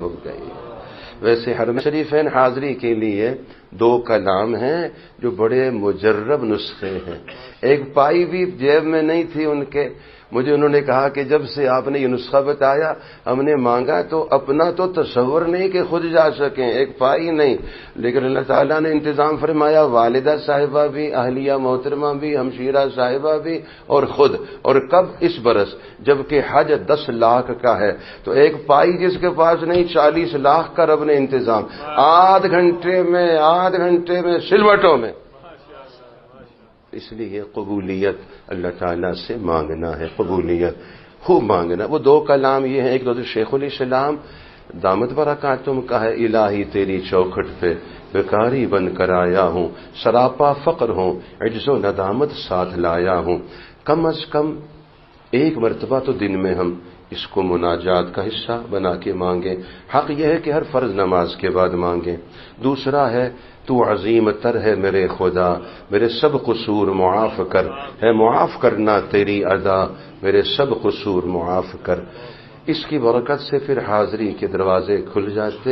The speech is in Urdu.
ہو گئی۔ ویسے حرم شریفین حاضری کے لیے 2 کلام ہیں جو بڑے مجرب نسخے ہیں۔ ایک پائی بھی جیب میں نہیں تھی ان کے، مجھے انہوں نے کہا کہ جب سے آپ نے یہ نسخہ بتایا ہم نے مانگا تو اپنا تو تصور نہیں کہ خود جا سکیں، ایک پائی نہیں، لیکن اللہ تعالیٰ نے انتظام فرمایا، والدہ صاحبہ بھی، اہلیہ محترمہ بھی، ہمشیرہ صاحبہ بھی اور خود۔ اور کب؟ اس برس، جبکہ حج 10 لاکھ کا ہے، تو ایک پائی جس کے پاس نہیں، 40 لاکھ کا رب نے انتظام آدھ گھنٹے میں سلوٹوں میں۔ اس لیے قبولیت اللہ تعالیٰ سے مانگنا ہے، قبولیت خوب مانگنا۔ وہ 2 کلام یہ ہیں، ایک تو شیخ الاسلام دامت برکاتہم کا ہے، الہی تیری چوکھٹ پہ بھکاری بن کر آیا ہوں، سراپا فقر ہوں، عجز و ندامت ساتھ لایا ہوں۔ کم از کم 1 مرتبہ تو دن میں ہم اس کو مناجات کا حصہ بنا کے مانگیں۔ حق یہ ہے کہ ہر فرض نماز کے بعد مانگیں۔ دوسرا ہے، تو عظیم تر ہے میرے خدا، میرے سب قصور معاف کر، ہے معاف کرنا تیری ادا، میرے سب قصور معاف کر۔ اس کی برکت سے پھر حاضری کے دروازے کھل جاتے